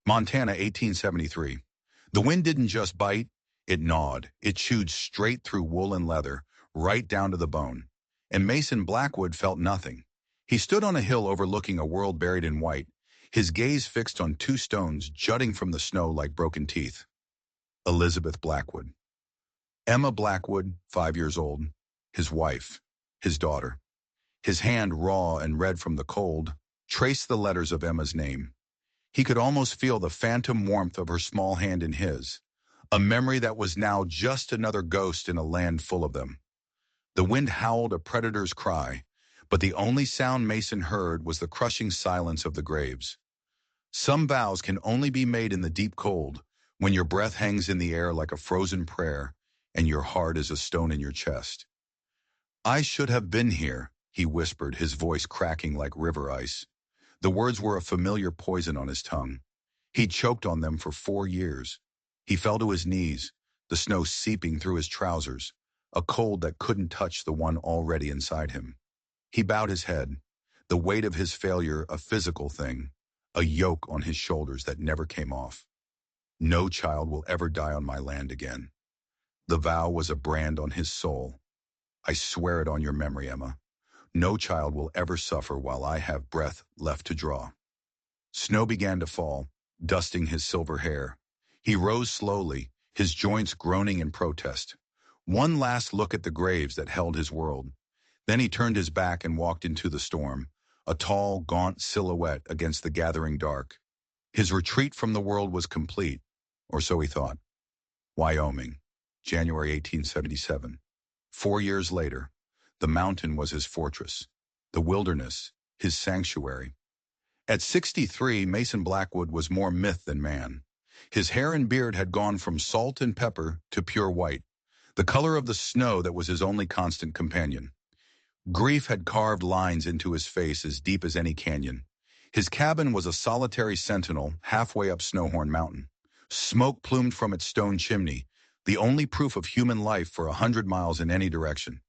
Montana, 1873. The wind didn't just bite, it gnawed. It chewed straight through wool and leather, right down to the bone. And Mason Blackwood felt nothing. He stood on a hill overlooking a world buried in white, his gaze fixed on two stones jutting from the snow like broken teeth. Elizabeth Blackwood. Emma Blackwood, 5 years old. His wife. His daughter. His hand, raw and red from the cold, traced the letters of Emma's name. He could almost feel the phantom warmth of her small hand in his, a memory that was now just another ghost in a land full of them. The wind howled a predator's cry, but the only sound Mason heard was the crushing silence of the graves. Some vows can only be made in the deep cold, when your breath hangs in the air like a frozen prayer, and your heart is a stone in your chest. "I should have been here," he whispered, his voice cracking like river ice. The words were a familiar poison on his tongue. He'd choked on them for 4 years. He fell to his knees, the snow seeping through his trousers, a cold that couldn't touch the one already inside him. He bowed his head, the weight of his failure a physical thing, a yoke on his shoulders that never came off. "No child will ever die on my land again." The vow was a brand on his soul. "I swear it on your memory, Emma. No child will ever suffer while I have breath left to draw." Snow began to fall, dusting his silver hair. He rose slowly, his joints groaning in protest. One last look at the graves that held his world. Then he turned his back and walked into the storm, a tall, gaunt silhouette against the gathering dark. His retreat from the world was complete, or so he thought. Wyoming, January 1877. 4 years later, the mountain was his fortress, the wilderness, his sanctuary. At 63, Mason Blackwood was more myth than man. His hair and beard had gone from salt and pepper to pure white, the color of the snow that was his only constant companion. Grief had carved lines into his face as deep as any canyon. His cabin was a solitary sentinel halfway up Snowhorn Mountain. Smoke plumed from its stone chimney, the only proof of human life for 100 miles in any direction.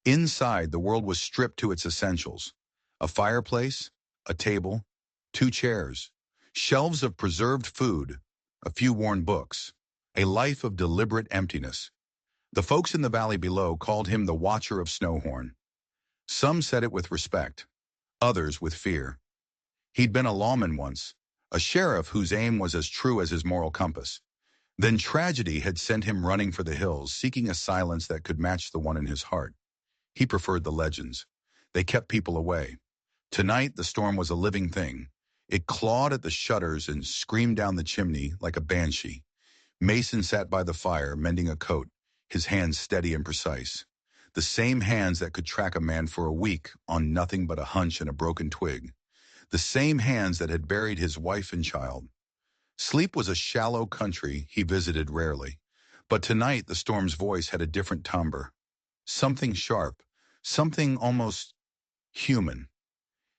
Inside, the world was stripped to its essentials: a fireplace, a table, 2 chairs, shelves of preserved food, a few worn books, a life of deliberate emptiness. The folks in the valley below called him the Watcher of Snowhorn. Some said it with respect, others with fear. He'd been a lawman once, a sheriff whose aim was as true as his moral compass. Then tragedy had sent him running for the hills, seeking a silence that could match the one in his heart. He preferred the legends. They kept people away. Tonight, the storm was a living thing. It clawed at the shutters and screamed down the chimney like a banshee. Mason sat by the fire, mending a coat, his hands steady and precise. The same hands that could track a man for a week on nothing but a hunch and a broken twig. The same hands that had buried his wife and child. Sleep was a shallow country he visited rarely. But tonight, the storm's voice had a different timbre. Something sharp, something almost human.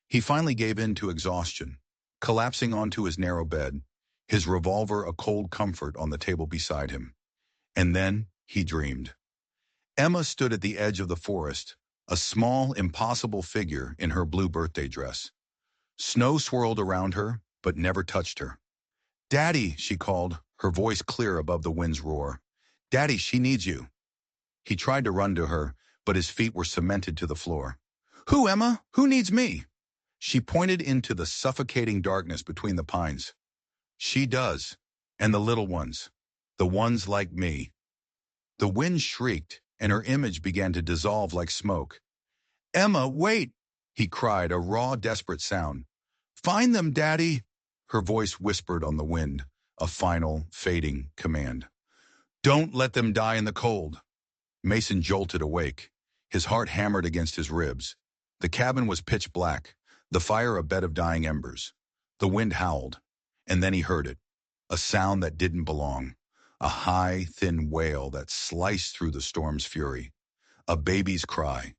He finally gave in to exhaustion, collapsing onto his narrow bed, his revolver a cold comfort on the table beside him. And then he dreamed. Emma stood at the edge of the forest, a small, impossible figure in her blue birthday dress. Snow swirled around her, but never touched her. "Daddy," she called, her voice clear above the wind's roar. "Daddy, she needs you." He tried to run to her, but his feet were cemented to the floor. "Who, Emma? Who needs me?" She pointed into the suffocating darkness between the pines. "She does. And the little ones. The ones like me." The wind shrieked, and her image began to dissolve like smoke. "Emma, wait!" he cried, a raw, desperate sound. "Find them, Daddy!" Her voice whispered on the wind, a final, fading command. "Don't let them die in the cold." Mason jolted awake. His heart hammered against his ribs. The cabin was pitch black, the fire a bed of dying embers. The wind howled, and then he heard it, a sound that didn't belong, a high, thin wail that sliced through the storm's fury. A baby's cry.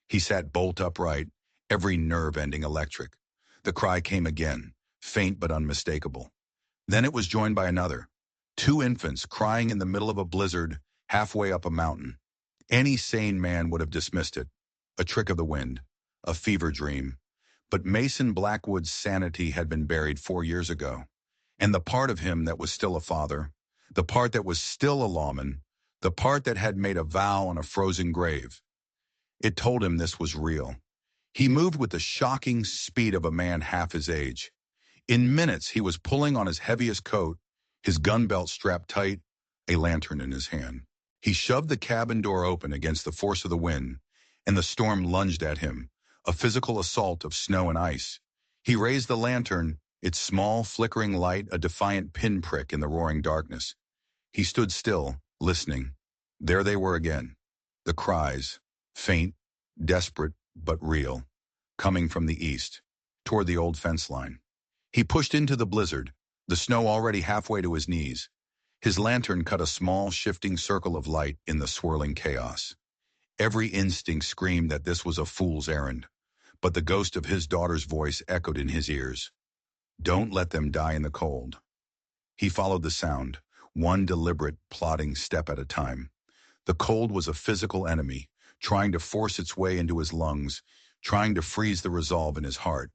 He sat bolt upright, every nerve ending electric. The cry came again, faint but unmistakable. Then it was joined by another. 2 infants crying in the middle of a blizzard, halfway up a mountain. Any sane man would have dismissed it. A trick of the wind, a fever dream. But Mason Blackwood's sanity had been buried 4 years ago. And the part of him that was still a father, the part that was still a lawman, the part that had made a vow on a frozen grave, it told him this was real. He moved with the shocking speed of a man half his age. In minutes, he was pulling on his heaviest coat, his gun belt strapped tight, a lantern in his hand. He shoved the cabin door open against the force of the wind, and the storm lunged at him, a physical assault of snow and ice. He raised the lantern, its small, flickering light a defiant pinprick in the roaring darkness. He stood still, listening. There they were again. The cries, faint, desperate, but real, coming from the east, toward the old fence line. He pushed into the blizzard, the snow already halfway to his knees. His lantern cut a small, shifting circle of light in the swirling chaos. Every instinct screamed that this was a fool's errand, but the ghost of his daughter's voice echoed in his ears. Don't let them die in the cold. He followed the sound, one deliberate, plodding step at a time. The cold was a physical enemy, trying to force its way into his lungs, trying to freeze the resolve in his heart.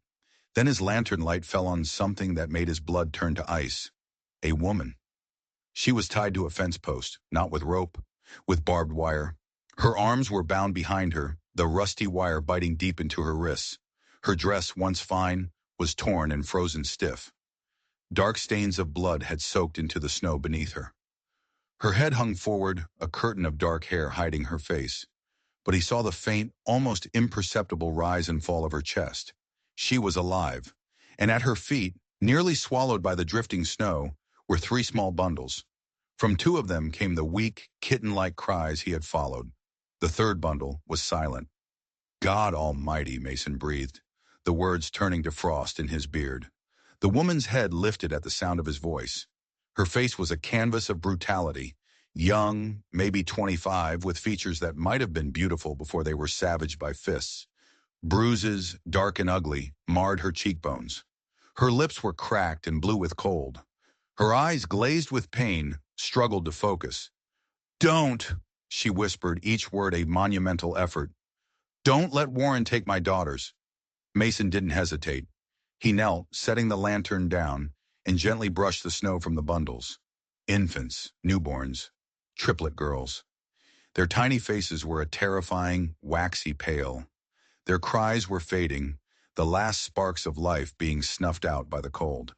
Then his lantern light fell on something that made his blood turn to ice. A woman. She was tied to a fence post, not with rope, with barbed wire. Her arms were bound behind her, the rusty wire biting deep into her wrists. Her dress, once fine, was torn and frozen stiff. Dark stains of blood had soaked into the snow beneath her. Her head hung forward, a curtain of dark hair hiding her face. But he saw the faint, almost imperceptible rise and fall of her chest. She was alive, and at her feet, nearly swallowed by the drifting snow, were three small bundles. From two of them came the weak, kitten-like cries he had followed. The third bundle was silent. God Almighty, Mason breathed, the words turning to frost in his beard. The woman's head lifted at the sound of his voice. Her face was a canvas of brutality, young, maybe 25, with features that might have been beautiful before they were savaged by fists. Bruises, dark and ugly, marred her cheekbones. Her lips were cracked and blue with cold. Her eyes, glazed with pain, struggled to focus. Don't, she whispered, each word a monumental effort. Don't let Warren take my daughters. Mason didn't hesitate. He knelt, setting the lantern down, and gently brushed the snow from the bundles. Infants, newborns, triplet girls. Their tiny faces were a terrifying, waxy pale. Their cries were fading, the last sparks of life being snuffed out by the cold.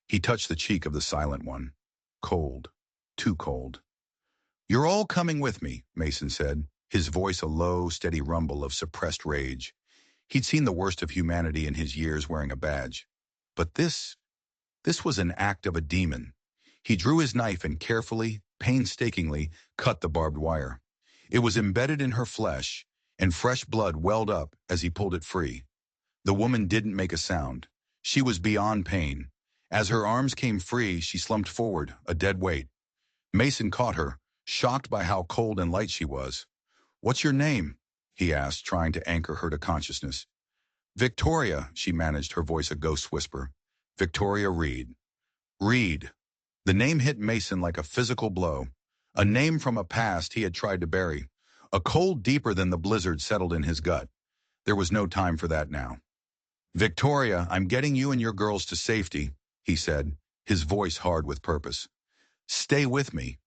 He touched the cheek of the silent one. Cold. Too cold. You're all coming with me, Mason said, his voice a low, steady rumble of suppressed rage. He'd seen the worst of humanity in his years wearing a badge. But this was an act of a demon. He drew his knife and carefully, painstakingly, cut the barbed wire. It was embedded in her flesh, and fresh blood welled up as he pulled it free. The woman didn't make a sound. She was beyond pain. As her arms came free, she slumped forward, a dead weight. Mason caught her, shocked by how cold and light she was. What's your name? He asked, trying to anchor her to consciousness. Victoria, she managed, her voice a ghost whisper. Victoria Reed. Reed. The name hit Mason like a physical blow. A name from a past he had tried to bury. A cold deeper than the blizzard settled in his gut. There was no time for that now. Victoria, I'm getting you and your girls to safety, he said, his voice hard with purpose. Stay with me.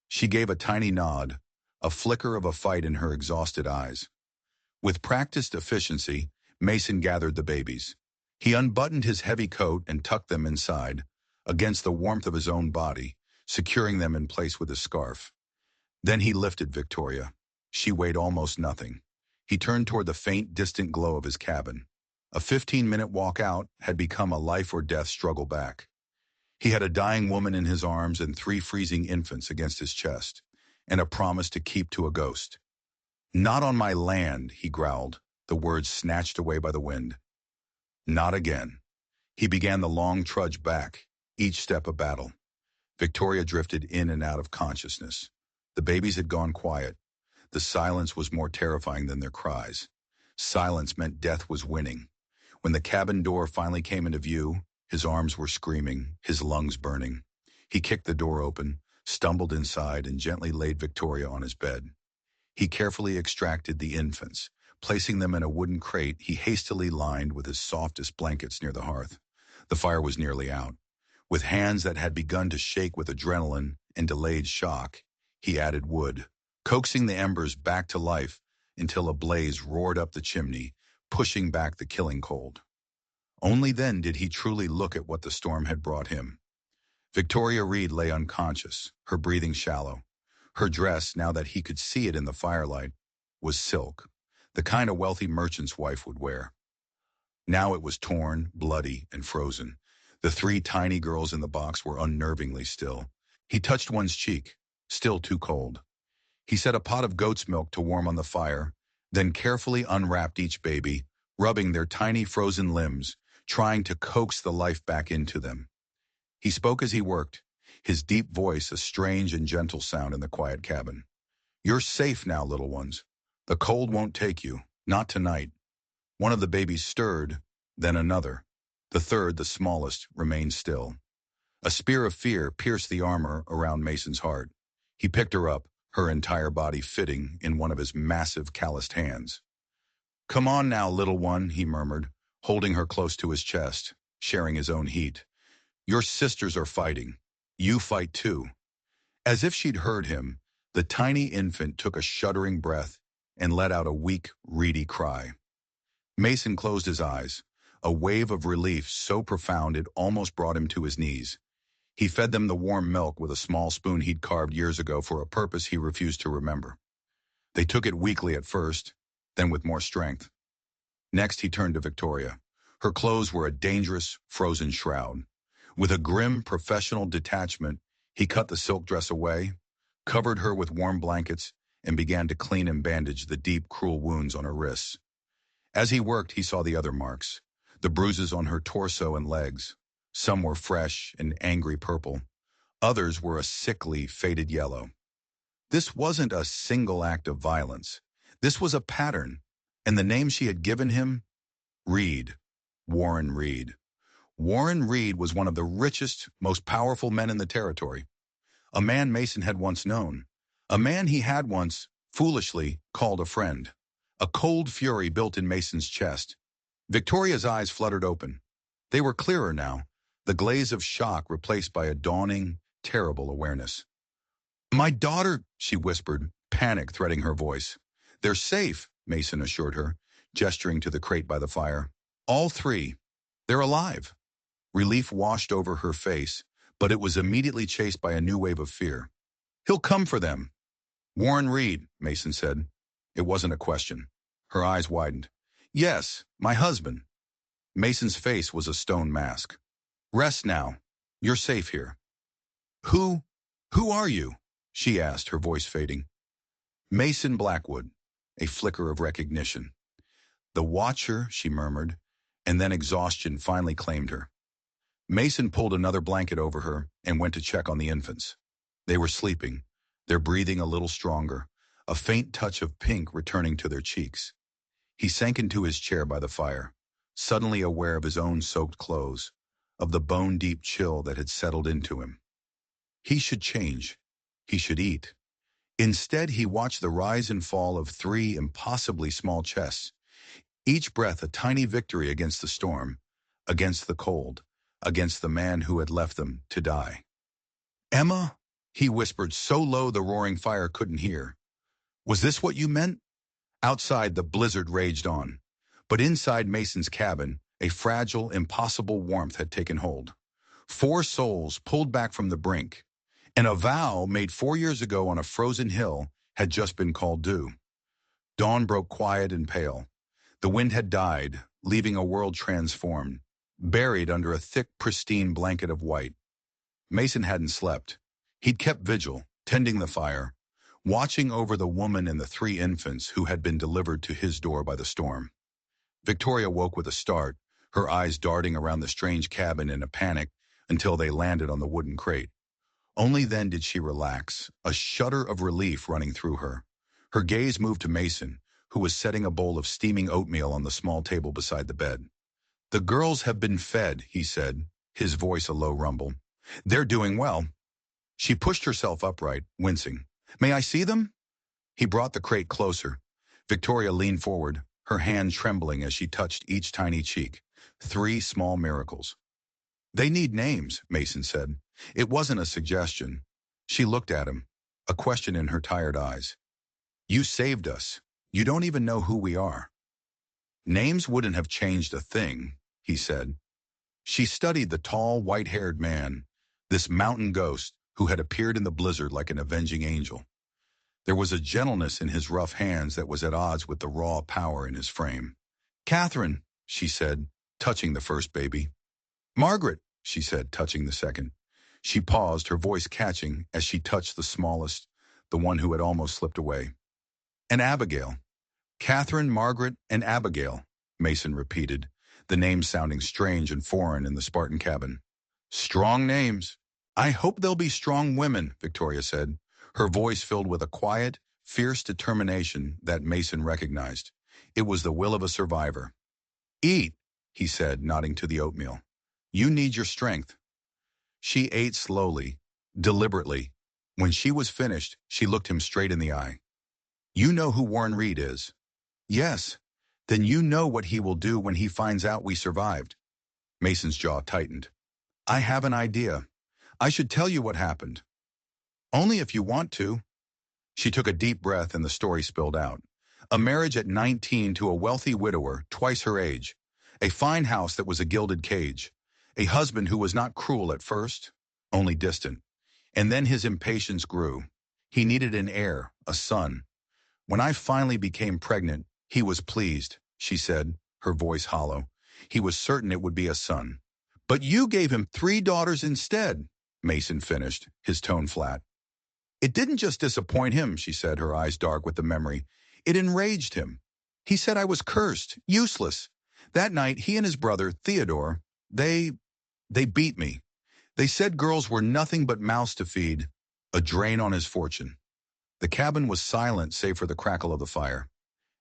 She gave a tiny nod, a flicker of a fight in her exhausted eyes. With practiced efficiency, Mason gathered the babies. He unbuttoned his heavy coat and tucked them inside, against the warmth of his own body, securing them in place with his scarf. Then he lifted Victoria. She weighed almost nothing. He turned toward the faint, distant glow of his cabin. A 15-minute walk out had become a life-or-death struggle back. He had a dying woman in his arms and 3 freezing infants against his chest, and a promise to keep to a ghost. Not on my land, he growled, the words snatched away by the wind. Not again. He began the long trudge back, each step a battle. Victoria drifted in and out of consciousness. The babies had gone quiet. The silence was more terrifying than their cries. Silence meant death was winning. When the cabin door finally came into view, his arms were screaming, his lungs burning. He kicked the door open, stumbled inside, and gently laid Victoria on his bed. He carefully extracted the infants. Placing them in a wooden crate he hastily lined with his softest blankets near the hearth. The fire was nearly out. With hands that had begun to shake with adrenaline and delayed shock, he added wood, coaxing the embers back to life until a blaze roared up the chimney, pushing back the killing cold. Only then did he truly look at what the storm had brought him. Victoria Reed lay unconscious, her breathing shallow. Her dress, now that he could see it in the firelight, was silk, the kind a wealthy merchant's wife would wear. Now it was torn, bloody, and frozen. The three tiny girls in the box were unnervingly still. He touched one's cheek, still too cold. He set a pot of goat's milk to warm on the fire, then carefully unwrapped each baby, rubbing their tiny frozen limbs, trying to coax the life back into them. He spoke as he worked, his deep voice a strange and gentle sound in the quiet cabin. "You're safe now, little ones. The cold won't take you, not tonight." One of the babies stirred, then another. The third, the smallest, remained still. A spear of fear pierced the armor around Mason's heart. He picked her up, her entire body fitting in one of his massive calloused hands. "Come on now, little one," he murmured, holding her close to his chest, sharing his own heat. "Your sisters are fighting. You fight too." As if she'd heard him, the tiny infant took a shuddering breath and let out a weak, reedy cry. Mason closed his eyes, a wave of relief so profound it almost brought him to his knees. He fed them the warm milk with a small spoon he'd carved years ago for a purpose he refused to remember. They took it weakly at first, then with more strength. Next he turned to Victoria. Her clothes were a dangerous, frozen shroud. With a grim, professional detachment, he cut the silk dress away, covered her with warm blankets, and began to clean and bandage the deep, cruel wounds on her wrists. As he worked, he saw the other marks, the bruises on her torso and legs. Some were fresh and angry purple. Others were a sickly, faded yellow. This wasn't a single act of violence. This was a pattern, and the name she had given him? Reed. Warren Reed. Warren Reed was one of the richest, most powerful men in the territory. A man Mason had once known. A man he had once, foolishly, called a friend. A cold fury built in Mason's chest. Victoria's eyes fluttered open. They were clearer now, the glaze of shock replaced by a dawning, terrible awareness. "My daughter," she whispered, panic threading her voice. "They're safe," Mason assured her, gesturing to the crate by the fire. "All three. They're alive." Relief washed over her face, but it was immediately chased by a new wave of fear. "He'll come for them." "Warren Reed," Mason said. It wasn't a question. Her eyes widened. "Yes, my husband." Mason's face was a stone mask. "Rest now. You're safe here." Who are you?" she asked, her voice fading. "Mason Blackwood," a flicker of recognition. "The Watcher," she murmured, and then exhaustion finally claimed her. Mason pulled another blanket over her and went to check on the infants. They were sleeping, their breathing a little stronger, a faint touch of pink returning to their cheeks. He sank into his chair by the fire, suddenly aware of his own soaked clothes, of the bone-deep chill that had settled into him. He should change. He should eat. Instead, he watched the rise and fall of three impossibly small chests, each breath a tiny victory against the storm, against the cold, against the man who had left them to die. "Emma," he whispered so low the roaring fire couldn't hear. "Was this what you meant?" Outside, the blizzard raged on. But inside Mason's cabin, a fragile, impossible warmth had taken hold. Four souls pulled back from the brink, and a vow made 4 years ago on a frozen hill had just been called due. Dawn broke quiet and pale. The wind had died, leaving a world transformed, buried under a thick, pristine blanket of white. Mason hadn't slept. He'd kept vigil, tending the fire, watching over the woman and the three infants who had been delivered to his door by the storm. Victoria woke with a start, her eyes darting around the strange cabin in a panic until they landed on the wooden crate. Only then did she relax, a shudder of relief running through her. Her gaze moved to Mason, who was setting a bowl of steaming oatmeal on the small table beside the bed. "The girls have been fed," he said, his voice a low rumble. "They're doing well." She pushed herself upright, wincing. "May I see them?" He brought the crate closer. Victoria leaned forward, her hand trembling as she touched each tiny cheek. 3 small miracles. They need names, Mason said. It wasn't a suggestion. She looked at him, a question in her tired eyes. You saved us. You don't even know who we are. Names wouldn't have changed a thing, he said. She studied the tall, white-haired man, this mountain ghost who had appeared in the blizzard like an avenging angel. There was a gentleness in his rough hands that was at odds with the raw power in his frame. Catherine, she said, touching the first baby. Margaret, she said, touching the second. She paused, her voice catching as she touched the smallest, the one who had almost slipped away. And Abigail. Catherine, Margaret, and Abigail, Mason repeated, the names sounding strange and foreign in the Spartan cabin. Strong names. I hope they'll be strong women, Victoria said, her voice filled with a quiet, fierce determination that Mason recognized. It was the will of a survivor. Eat, he said, nodding to the oatmeal. You need your strength. She ate slowly, deliberately. When she was finished, she looked him straight in the eye. You know who Warren Reed is? Yes. Then you know what he will do when he finds out we survived. Mason's jaw tightened. I have an idea. I should tell you what happened. Only if you want to. She took a deep breath and the story spilled out. A marriage at 19 to a wealthy widower, twice her age. A fine house that was a gilded cage. A husband who was not cruel at first, only distant. And then his impatience grew. He needed an heir, a son. When I finally became pregnant, he was pleased, she said, her voice hollow. He was certain it would be a son. But you gave him 3 daughters instead, Mason finished, his tone flat. It didn't just disappoint him, she said, her eyes dark with the memory. It enraged him. He said I was cursed, useless. That night, he and his brother, Theodore, they beat me. They said girls were nothing but mouths to feed, a drain on his fortune. The cabin was silent save for the crackle of the fire.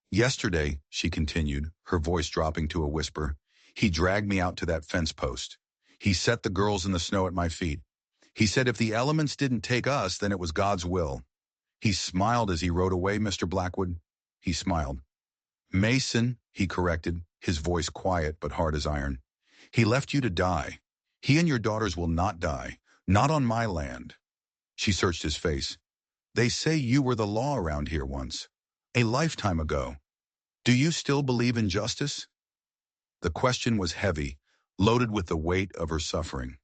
Yesterday, she continued, her voice dropping to a whisper, he dragged me out to that fence post. He set the girls in the snow at my feet. He said if the elements didn't take us, then it was God's will. He smiled as he rode away, Mr. Blackwood. He smiled. Mason, he corrected, his voice quiet but hard as iron. He left you to die. He and your daughters will not die, not on my land. She searched his face. They say you were the law around here once, a lifetime ago. Do you still believe in justice? The question was heavy, loaded with the weight of her suffering.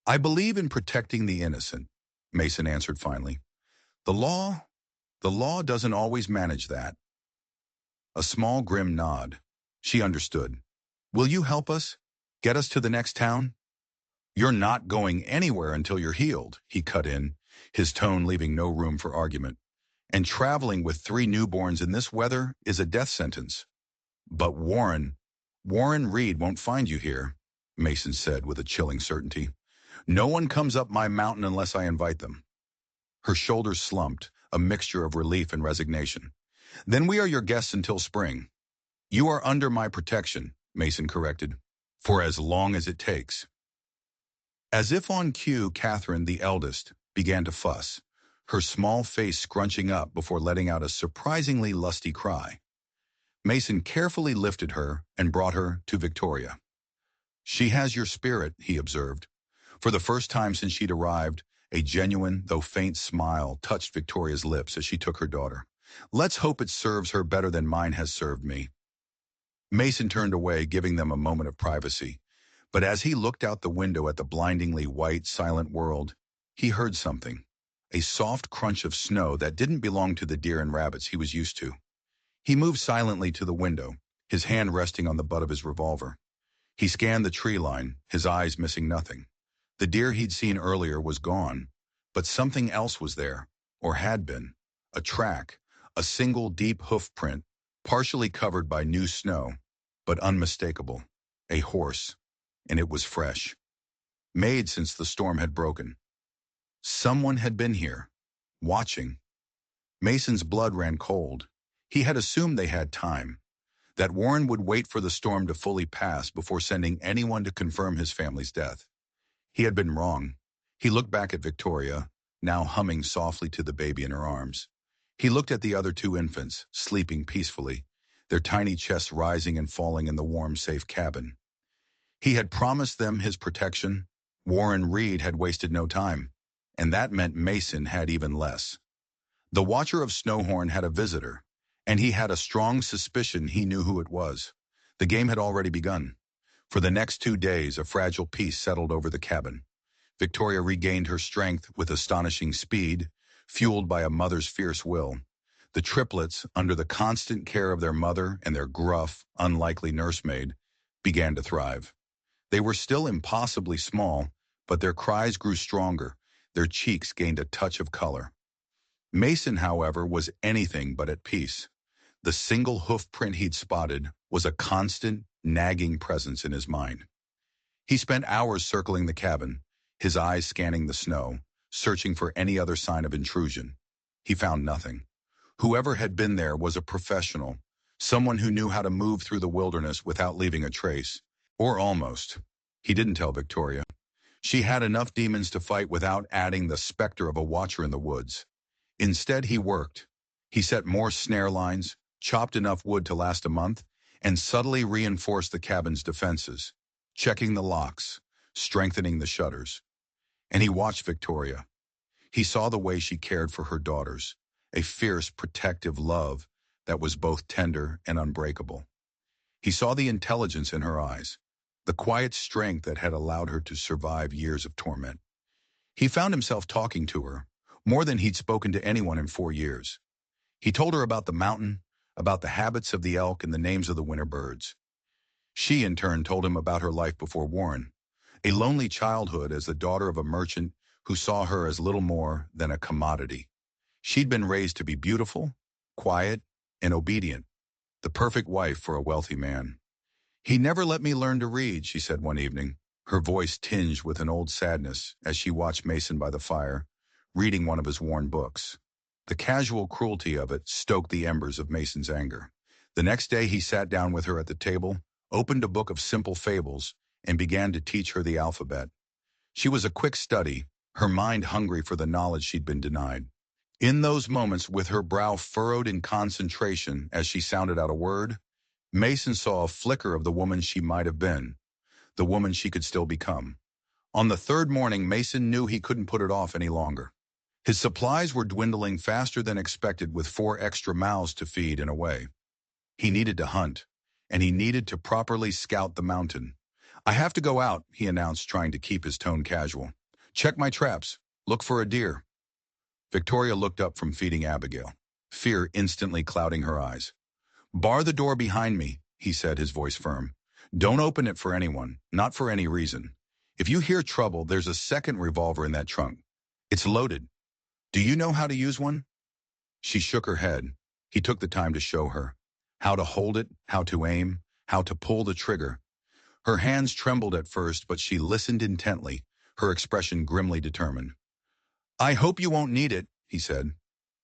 I believe in protecting the innocent, Mason answered finally. The law doesn't always manage that. A small grim nod. She understood. Will you help us? Get us to the next town? You're not going anywhere until you're healed, he cut in, his tone leaving no room for argument. And traveling with 3 newborns in this weather is a death sentence. But Warren Reed won't find you here, Mason said with a chilling certainty. No one comes up my mountain unless I invite them. Her shoulders slumped, a mixture of relief and resignation. Then we are your guests until spring. You are under my protection, Mason corrected, for as long as it takes. As if on cue, Catherine, the eldest, began to fuss, her small face scrunching up before letting out a surprisingly lusty cry. Mason carefully lifted her and brought her to Victoria. She has your spirit, he observed. For the first time since she'd arrived, a genuine, though faint smile touched Victoria's lips as she took her daughter. Let's hope it serves her better than mine has served me. Mason turned away, giving them a moment of privacy. But as he looked out the window at the blindingly white, silent world, he heard something. A soft crunch of snow that didn't belong to the deer and rabbits he was used to. He moved silently to the window, his hand resting on the butt of his revolver. He scanned the tree line, his eyes missing nothing. The deer he'd seen earlier was gone, but something else was there, or had been. A track, a single deep hoof print, partially covered by new snow, but unmistakable. A horse, and it was fresh. Made since the storm had broken. Someone had been here, watching. Mason's blood ran cold. He had assumed they had time, that Warren would wait for the storm to fully pass before sending anyone to confirm his family's death. He had been wrong. He looked back at Victoria, now humming softly to the baby in her arms. He looked at the other 2 infants, sleeping peacefully, their tiny chests rising and falling in the warm, safe cabin. He had promised them his protection. Warren Reed had wasted no time, and that meant Mason had even less. The Watcher of Snowhorn had a visitor, and he had a strong suspicion he knew who it was. The game had already begun. For the next 2 days, a fragile peace settled over the cabin. Victoria regained her strength with astonishing speed, fueled by a mother's fierce will. The triplets, under the constant care of their mother and their gruff, unlikely nursemaid, began to thrive. They were still impossibly small, but their cries grew stronger. Their cheeks gained a touch of color. Mason, however, was anything but at peace. The single hoof print he'd spotted was a constant, nagging presence in his mind. He spent hours circling the cabin, his eyes scanning the snow, searching for any other sign of intrusion. He found nothing. Whoever had been there was a professional, someone who knew how to move through the wilderness without leaving a trace. Or almost. He didn't tell Victoria. She had enough demons to fight without adding the specter of a watcher in the woods. Instead, he worked. He set more snare lines, chopped enough wood to last a month, and subtly reinforced the cabin's defenses, checking the locks, strengthening the shutters. And he watched Victoria. He saw the way she cared for her daughters, a fierce, protective love that was both tender and unbreakable. He saw the intelligence in her eyes, the quiet strength that had allowed her to survive years of torment. He found himself talking to her, more than he'd spoken to anyone in 4 years. He told her about the mountain, about the habits of the elk and the names of the winter birds. She, in turn, told him about her life before Warren, a lonely childhood as the daughter of a merchant who saw her as little more than a commodity. She'd been raised to be beautiful, quiet, and obedient, the perfect wife for a wealthy man. "He never let me learn to read," she said one evening, her voice tinged with an old sadness as she watched Mason by the fire, reading one of his worn books. The casual cruelty of it stoked the embers of Mason's anger. The next day he sat down with her at the table, opened a book of simple fables, and began to teach her the alphabet. She was a quick study, her mind hungry for the knowledge she'd been denied. In those moments, with her brow furrowed in concentration as she sounded out a word, Mason saw a flicker of the woman she might have been, the woman she could still become. On the third morning, Mason knew he couldn't put it off any longer. His supplies were dwindling faster than expected, with 4 extra mouths to feed in a way. He needed to hunt, and he needed to properly scout the mountain. "I have to go out," he announced, trying to keep his tone casual. "Check my traps. Look for a deer." Victoria looked up from feeding Abigail, fear instantly clouding her eyes. "Bar the door behind me," he said, his voice firm. "Don't open it for anyone, not for any reason. If you hear trouble, there's a second revolver in that trunk. It's loaded. Do you know how to use one?" She shook her head. He took the time to show her how to hold it, how to aim, how to pull the trigger. Her hands trembled at first, but she listened intently, her expression grimly determined. "I hope you won't need it," he said.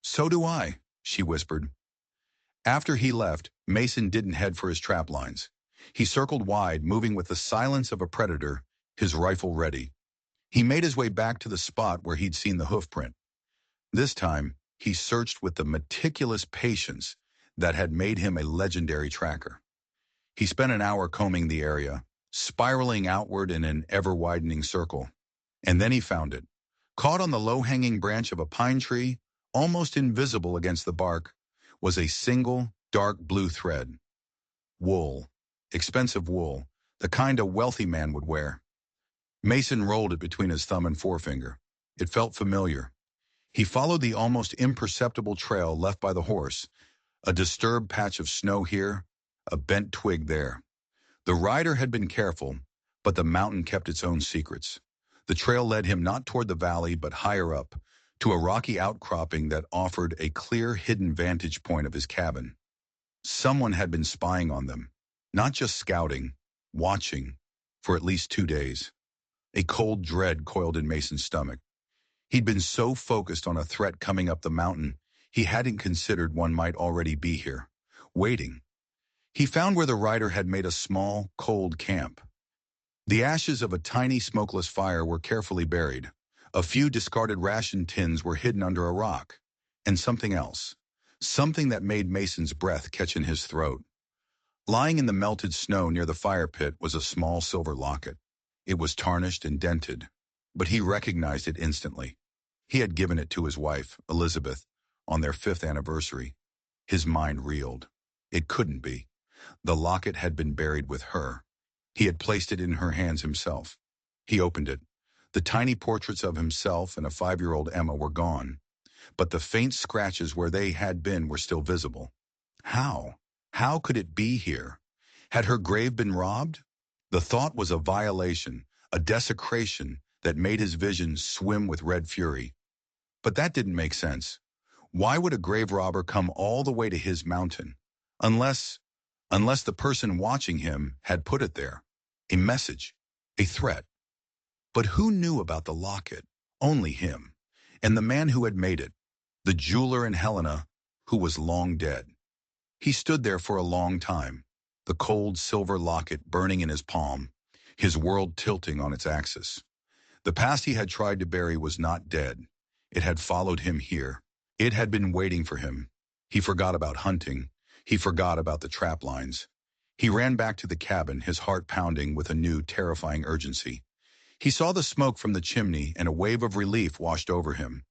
"So do I," she whispered. After he left, Mason didn't head for his trap lines. He circled wide, moving with the silence of a predator, his rifle ready. He made his way back to the spot where he'd seen the hoof print. This time, he searched with the meticulous patience that had made him a legendary tracker. He spent an hour combing the area, spiraling outward in an ever-widening circle. And then he found it. Caught on the low-hanging branch of a pine tree, almost invisible against the bark, was a single, dark blue thread. Wool. Expensive wool, the kind a wealthy man would wear. Mason rolled it between his thumb and forefinger. It felt familiar. He followed the almost imperceptible trail left by the horse, a disturbed patch of snow here, a bent twig there. The rider had been careful, but the mountain kept its own secrets. The trail led him not toward the valley, but higher up, to a rocky outcropping that offered a clear, hidden vantage point of his cabin. Someone had been spying on them, not just scouting, watching, for at least 2 days. A cold dread coiled in Mason's stomach. He'd been so focused on a threat coming up the mountain, he hadn't considered one might already be here, waiting. He found where the rider had made a small, cold camp. The ashes of a tiny smokeless fire were carefully buried. A few discarded ration tins were hidden under a rock. And something else. Something that made Mason's breath catch in his throat. Lying in the melted snow near the fire pit was a small silver locket. It was tarnished and dented, but he recognized it instantly. He had given it to his wife, Elizabeth, on their 5th anniversary. His mind reeled. It couldn't be. The locket had been buried with her. He had placed it in her hands himself. He opened it. The tiny portraits of himself and a 5-year-old Emma were gone, but the faint scratches where they had been were still visible. How? How could it be here? Had her grave been robbed? The thought was a violation, a desecration that made his vision swim with red fury. But that didn't make sense. Why would a grave robber come all the way to his mountain? Unless the person watching him had put it there. A message, a threat. But who knew about the locket? Only him. And the man who had made it, the jeweler in Helena, who was long dead. He stood there for a long time, the cold silver locket burning in his palm, his world tilting on its axis. The past he had tried to bury was not dead. It had followed him here. It had been waiting for him. He forgot about hunting. He forgot about the trap lines. He ran back to the cabin, his heart pounding with a new, terrifying urgency. He saw the smoke from the chimney, and a wave of relief washed over him.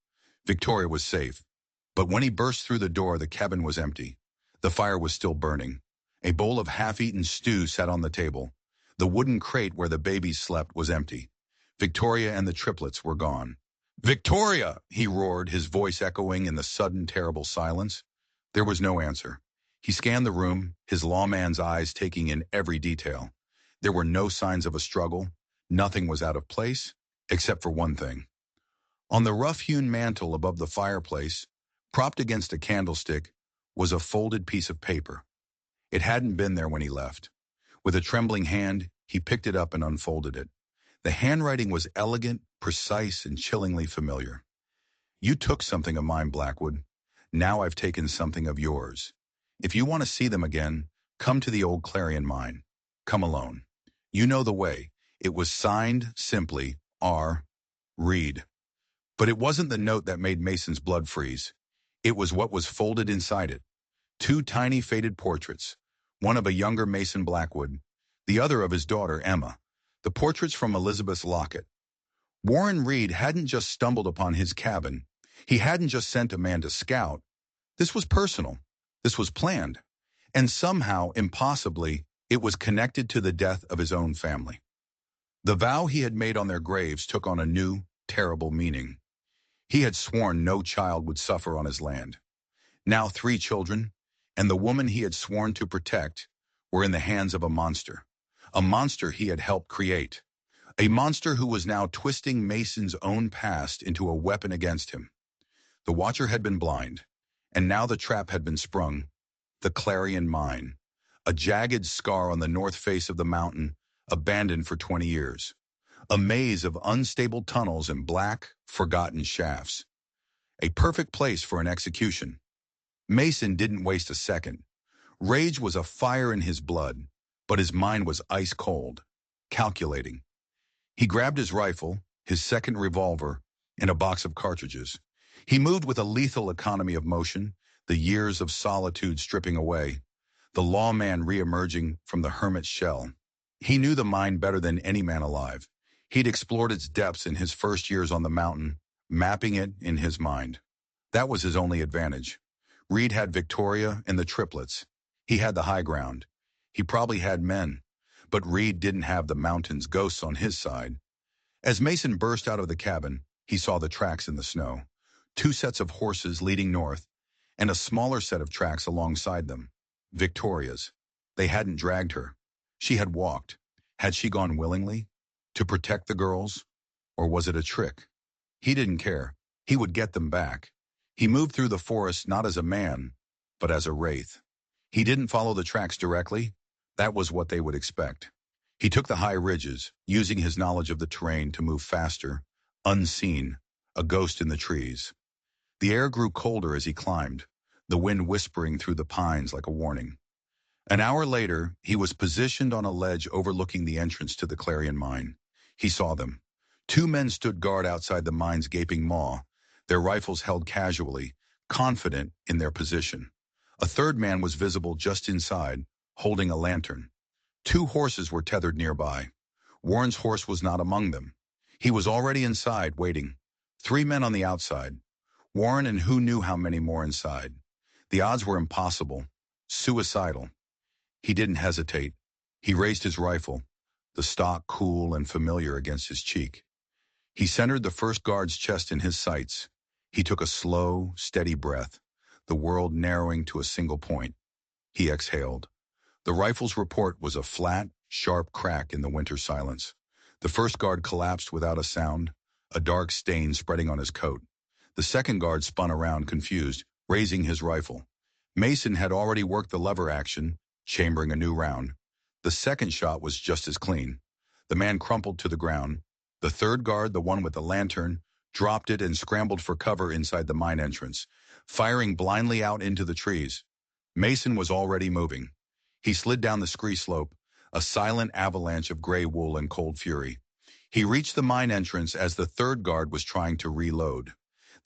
Victoria was safe. But when he burst through the door, the cabin was empty. The fire was still burning. A bowl of half-eaten stew sat on the table. The wooden crate where the babies slept was empty. Victoria and the triplets were gone. "Victoria!" he roared, his voice echoing in the sudden, terrible silence. There was no answer. He scanned the room, his lawman's eyes taking in every detail. There were no signs of a struggle. Nothing was out of place, except for one thing. On the rough-hewn mantel above the fireplace, propped against a candlestick, was a folded piece of paper. It hadn't been there when he left. With a trembling hand, he picked it up and unfolded it. The handwriting was elegant, precise, and chillingly familiar. "You took something of mine, Blackwood. Now I've taken something of yours. If you want to see them again, come to the old Clarion mine. Come alone. You know the way." It was signed simply, R. Reed. But it wasn't the note that made Mason's blood freeze. It was what was folded inside it. 2 tiny faded portraits, one of a younger Mason Blackwood, the other of his daughter, Emma, the portraits from Elizabeth's locket. Warren Reed hadn't just stumbled upon his cabin. He hadn't just sent a man to scout. This was personal. This was planned. And somehow, impossibly, it was connected to the death of his own family. The vow he had made on their graves took on a new, terrible meaning. He had sworn no child would suffer on his land. Now 3 children, and the woman he had sworn to protect, were in the hands of a monster he had helped create, a monster who was now twisting Mason's own past into a weapon against him. The watcher had been blind, and now the trap had been sprung. The Clarion Mine, a jagged scar on the north face of the mountain, abandoned for 20 years. A maze of unstable tunnels and black, forgotten shafts. A perfect place for an execution. Mason didn't waste a second. Rage was a fire in his blood, but his mind was ice cold, calculating. He grabbed his rifle, his second revolver, and a box of cartridges. He moved with a lethal economy of motion, the years of solitude stripping away, the lawman re-emerging from the hermit's shell. He knew the mine better than any man alive. He'd explored its depths in his first years on the mountain, mapping it in his mind. That was his only advantage. Reed had Victoria and the triplets. He had the high ground. He probably had men, but Reed didn't have the mountain's ghosts on his side. As Mason burst out of the cabin, he saw the tracks in the snow. 2 sets of horses leading north, and a smaller set of tracks alongside them. Victoria's. They hadn't dragged her. She had walked. Had she gone willingly? To protect the girls? Or was it a trick? He didn't care. He would get them back. He moved through the forest not as a man, but as a wraith. He didn't follow the tracks directly. That was what they would expect. He took the high ridges, using his knowledge of the terrain to move faster, unseen, a ghost in the trees. The air grew colder as he climbed, the wind whispering through the pines like a warning. An hour later, he was positioned on a ledge overlooking the entrance to the Clarion mine. He saw them. 2 men stood guard outside the mine's gaping maw, their rifles held casually, confident in their position. A third man was visible just inside, holding a lantern. Two horses were tethered nearby. Warren's horse was not among them. He was already inside, waiting. Three men on the outside. Warren and who knew how many more inside. The odds were impossible. Suicidal. He didn't hesitate. He raised his rifle, the stock cool and familiar against his cheek. He centered the first guard's chest in his sights. He took a slow, steady breath, the world narrowing to a single point. He exhaled. The rifle's report was a flat, sharp crack in the winter silence. The first guard collapsed without a sound, a dark stain spreading on his coat. The second guard spun around, confused, raising his rifle. Mason had already worked the lever action, chambering a new round. The second shot was just as clean. The man crumpled to the ground. The third guard, the one with the lantern, dropped it and scrambled for cover inside the mine entrance, firing blindly out into the trees. Mason was already moving. He slid down the scree slope, a silent avalanche of gray wool and cold fury. He reached the mine entrance as the third guard was trying to reload.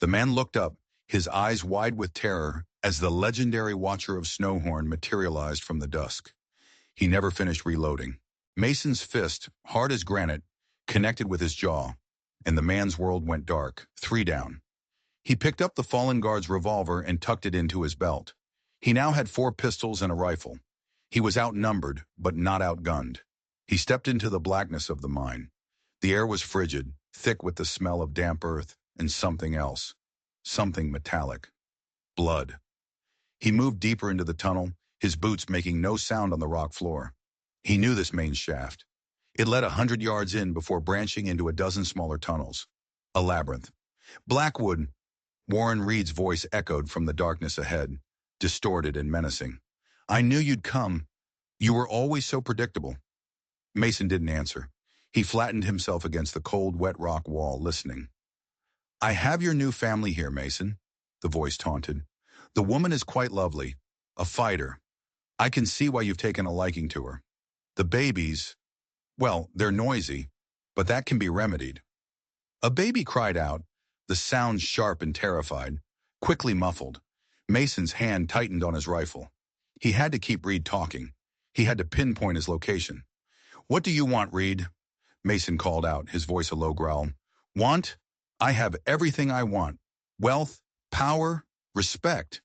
The man looked up, his eyes wide with terror, as the legendary Watcher of Snowhorn materialized from the dusk. He never finished reloading. Mason's fist, hard as granite, connected with his jaw, and the man's world went dark, 3 down. He picked up the fallen guard's revolver and tucked it into his belt. He now had 4 pistols and a rifle. He was outnumbered, but not outgunned. He stepped into the blackness of the mine. The air was frigid, thick with the smell of damp earth, and something else. Something metallic. Blood. He moved deeper into the tunnel, his boots making no sound on the rock floor. He knew this main shaft. It led 100 yards in before branching into a dozen smaller tunnels. A labyrinth. Blackwood. Warren Reed's voice echoed from the darkness ahead, distorted and menacing. I knew you'd come. You were always so predictable. Mason didn't answer. He flattened himself against the cold, wet rock wall, listening. I have your new family here, Mason, the voice taunted. The woman is quite lovely, a fighter. I can see why you've taken a liking to her. The babies, well, they're noisy, but that can be remedied. A baby cried out, the sound sharp and terrified, quickly muffled. Mason's hand tightened on his rifle. He had to keep Reed talking. He had to pinpoint his location. What do you want, Reed? Mason called out, his voice a low growl. Want? I have everything I want. Wealth, power, respect.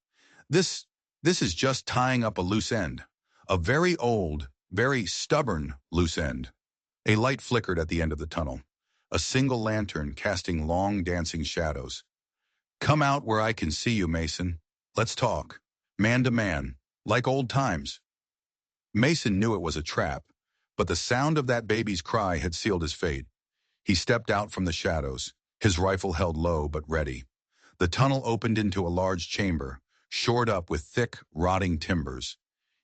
This is just tying up a loose end. A very old, very stubborn loose end. A light flickered at the end of the tunnel. A single lantern casting long dancing shadows. Come out where I can see you, Mason. Let's talk. Man to man. Like old times. Mason knew it was a trap, but the sound of that baby's cry had sealed his fate. He stepped out from the shadows, his rifle held low but ready. The tunnel opened into a large chamber, shored up with thick, rotting timbers.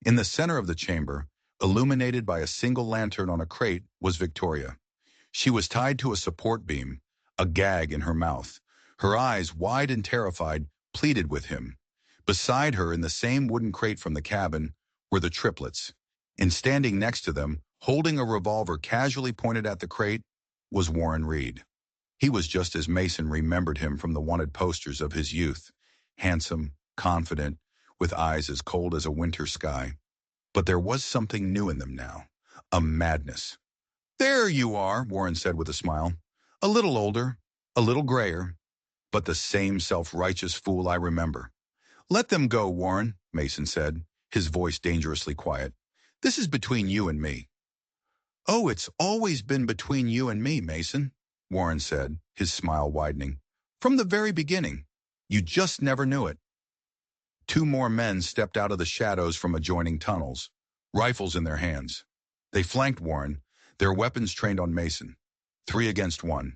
In the center of the chamber, illuminated by a single lantern on a crate, was Victoria. She was tied to a support beam, a gag in her mouth. Her eyes, wide and terrified, pleaded with him. Beside her, in the same wooden crate from the cabin, were the triplets. And standing next to them, holding a revolver casually pointed at the crate, was Warren Reed. He was just as Mason remembered him from the wanted posters of his youth. Handsome, confident, with eyes as cold as a winter sky. But there was something new in them now. A madness. There you are, Warren said with a smile. A little older, a little grayer, but the same self-righteous fool I remember. Let them go, Warren, Mason said, his voice dangerously quiet. This is between you and me. Oh, it's always been between you and me, Mason, Warren said, his smile widening. From the very beginning. You just never knew it. 2 more men stepped out of the shadows from adjoining tunnels, rifles in their hands. They flanked Warren, their weapons trained on Mason. 3 against 1.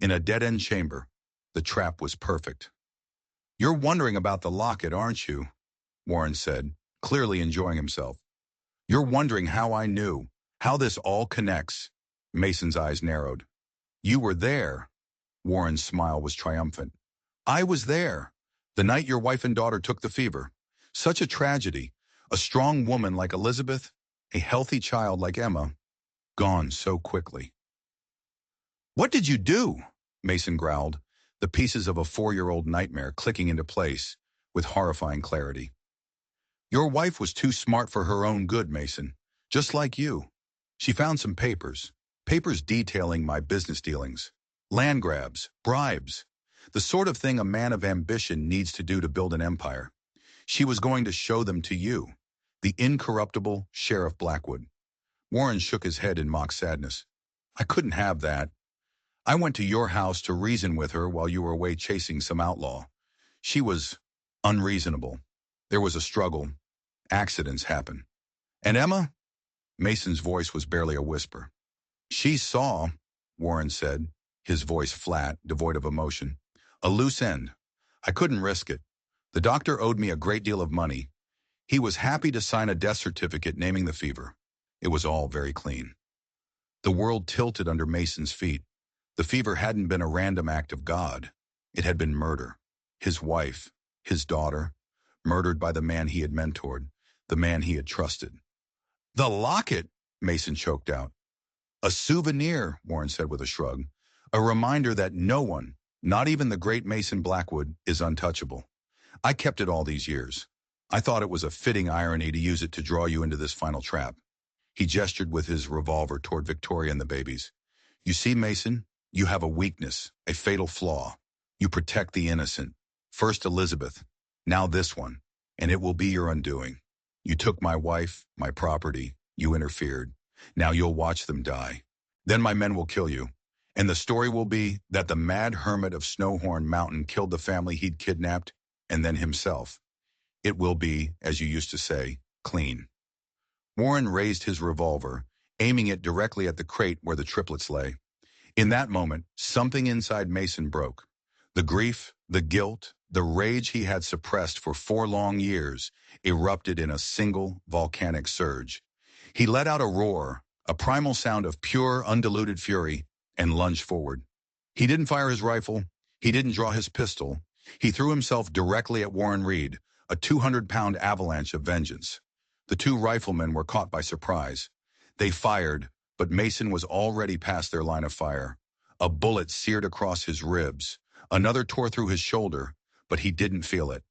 In a dead-end chamber, the trap was perfect. You're wondering about the locket, aren't you? Warren said, clearly enjoying himself. You're wondering how I knew, how this all connects. Mason's eyes narrowed. You were there. Warren's smile was triumphant. I was there. The night your wife and daughter took the fever. Such a tragedy. A strong woman like Elizabeth, a healthy child like Emma, gone so quickly. What did you do? Mason growled, the pieces of a 4-year-old nightmare clicking into place with horrifying clarity. Your wife was too smart for her own good, Mason. Just like you. She found some papers. Papers detailing my business dealings. Land grabs, bribes. The sort of thing a man of ambition needs to do to build an empire. She was going to show them to you, the incorruptible Sheriff Blackwood. Warren shook his head in mock sadness. I couldn't have that. I went to your house to reason with her while you were away chasing some outlaw. She was unreasonable. There was a struggle. Accidents happen. And Emma? Mason's voice was barely a whisper. She saw, Warren said, his voice flat, devoid of emotion. A loose end. I couldn't risk it. The doctor owed me a great deal of money. He was happy to sign a death certificate naming the fever. It was all very clean. The world tilted under Mason's feet. The fever hadn't been a random act of God. It had been murder. His wife, his daughter, murdered by the man he had mentored, the man he had trusted. The locket, Mason choked out. A souvenir, Warren said with a shrug. A reminder that no one, not even the great Mason Blackwood, is untouchable. I kept it all these years. I thought it was a fitting irony to use it to draw you into this final trap. He gestured with his revolver toward Victoria and the babies. You see, Mason, you have a weakness, a fatal flaw. You protect the innocent. First Elizabeth, now this one, and it will be your undoing. You took my wife, my property, you interfered. Now you'll watch them die. Then my men will kill you. And the story will be that the mad hermit of Snowhorn Mountain killed the family he'd kidnapped, and then himself. It will be, as you used to say, clean. Warren raised his revolver, aiming it directly at the crate where the triplets lay. In that moment, something inside Mason broke. The grief, the guilt, the rage he had suppressed for 4 long years erupted in a single volcanic surge. He let out a roar, a primal sound of pure, undiluted fury, and lunged forward. He didn't fire his rifle. He didn't draw his pistol. He threw himself directly at Warren Reed, a 200-pound avalanche of vengeance. The 2 riflemen were caught by surprise. They fired, but Mason was already past their line of fire. A bullet seared across his ribs. Another tore through his shoulder, but he didn't feel it.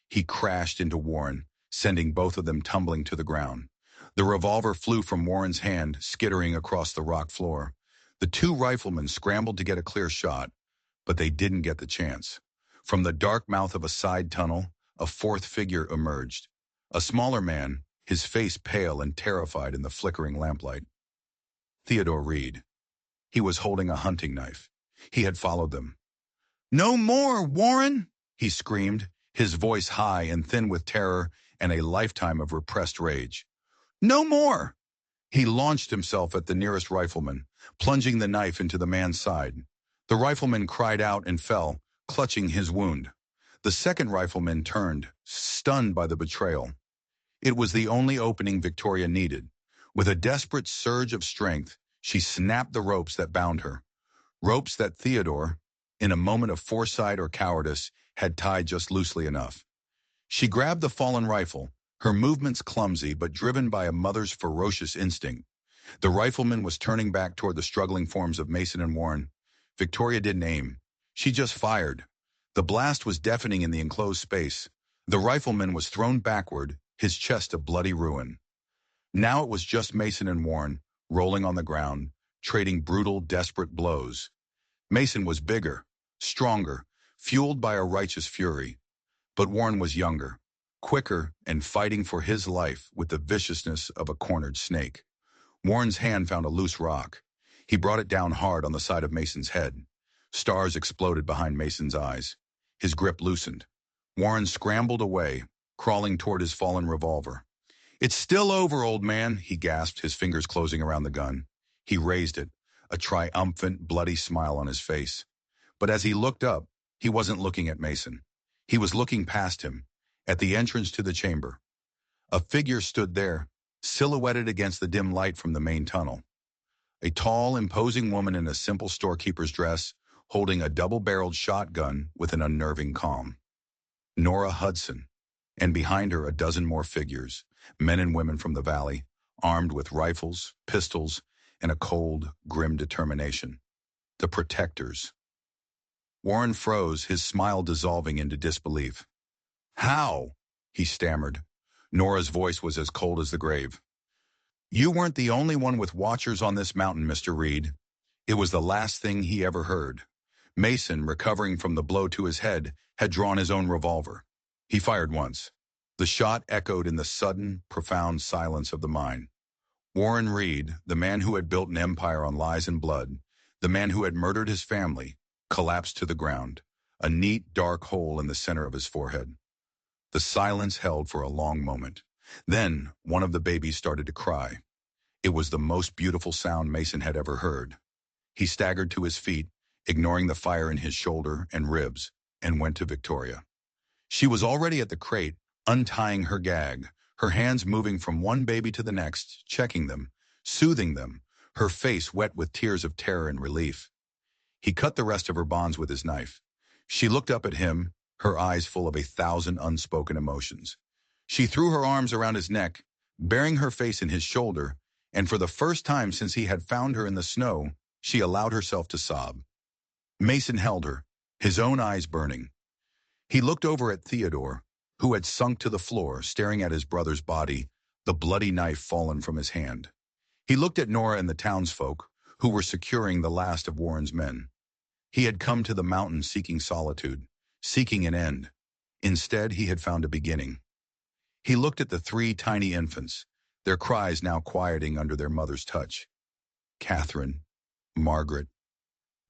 He crashed into Warren, sending both of them tumbling to the ground. The revolver flew from Warren's hand, skittering across the rock floor. The 2 riflemen scrambled to get a clear shot, but they didn't get the chance. From the dark mouth of a side tunnel, a 4th figure emerged. A smaller man, his face pale and terrified in the flickering lamplight. Theodore Reed. He was holding a hunting knife. He had followed them. "No more, Warren!" he screamed, his voice high and thin with terror and a lifetime of repressed rage. "No more!" He launched himself at the nearest rifleman, plunging the knife into the man's side. The rifleman cried out and fell, clutching his wound. The second rifleman turned, stunned by the betrayal. It was the only opening Victoria needed. With a desperate surge of strength, she snapped the ropes that bound her. Ropes that Theodore, in a moment of foresight or cowardice, had tied just loosely enough. She grabbed the fallen rifle, her movements clumsy but driven by a mother's ferocious instinct. The rifleman was turning back toward the struggling forms of Mason and Warren. Victoria didn't aim. She just fired. The blast was deafening in the enclosed space. The rifleman was thrown backward, his chest a bloody ruin. Now it was just Mason and Warren, rolling on the ground, trading brutal, desperate blows. Mason was bigger, stronger, fueled by a righteous fury. But Warren was younger, quicker, and fighting for his life with the viciousness of a cornered snake. Warren's hand found a loose rock. He brought it down hard on the side of Mason's head. Stars exploded behind Mason's eyes. His grip loosened. Warren scrambled away, crawling toward his fallen revolver. "It's still over, old man," he gasped, his fingers closing around the gun. He raised it, a triumphant, bloody smile on his face. But as he looked up, he wasn't looking at Mason. He was looking past him, at the entrance to the chamber. A figure stood there, silhouetted against the dim light from the main tunnel. A tall, imposing woman in a simple storekeeper's dress, holding a double-barreled shotgun with an unnerving calm. Nora Hudson, and behind her a dozen more figures, men and women from the valley, armed with rifles, pistols, and a cold, grim determination. The Protectors. Warren froze, his smile dissolving into disbelief. "How?" he stammered. Nora's voice was as cold as the grave. You weren't the only one with watchers on this mountain, Mr. Reed. It was the last thing he ever heard. Mason, recovering from the blow to his head, had drawn his own revolver. He fired once. The shot echoed in the sudden, profound silence of the mine. Warren Reed, the man who had built an empire on lies and blood, the man who had murdered his family, collapsed to the ground, a neat, dark hole in the center of his forehead. The silence held for a long moment. Then, one of the babies started to cry. It was the most beautiful sound Mason had ever heard. He staggered to his feet, ignoring the fire in his shoulder and ribs, and went to Victoria. She was already at the crate, untying her gag, her hands moving from one baby to the next, checking them, soothing them, her face wet with tears of terror and relief. He cut the rest of her bonds with his knife. She looked up at him, her eyes full of 1,000 unspoken emotions. She threw her arms around his neck, burying her face in his shoulder, and for the first time since he had found her in the snow, she allowed herself to sob. Mason held her, his own eyes burning. He looked over at Theodore, who had sunk to the floor, staring at his brother's body, the bloody knife fallen from his hand. He looked at Nora and the townsfolk, who were securing the last of Warren's men. He had come to the mountain seeking solitude, seeking an end. Instead, he had found a beginning. He looked at the 3 tiny infants, their cries now quieting under their mother's touch. Catherine, Margaret,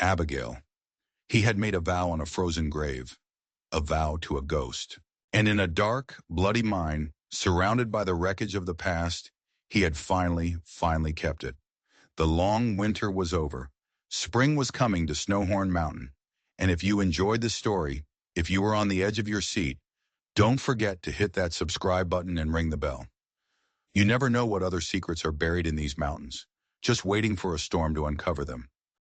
Abigail. He had made a vow on a frozen grave, a vow to a ghost. And in a dark, bloody mine, surrounded by the wreckage of the past, he had finally kept it. The long winter was over. Spring was coming to Snowhorn Mountain. And if you enjoyed the story, if you were on the edge of your seat, don't forget to hit that subscribe button and ring the bell. You never know what other secrets are buried in these mountains, just waiting for a storm to uncover them.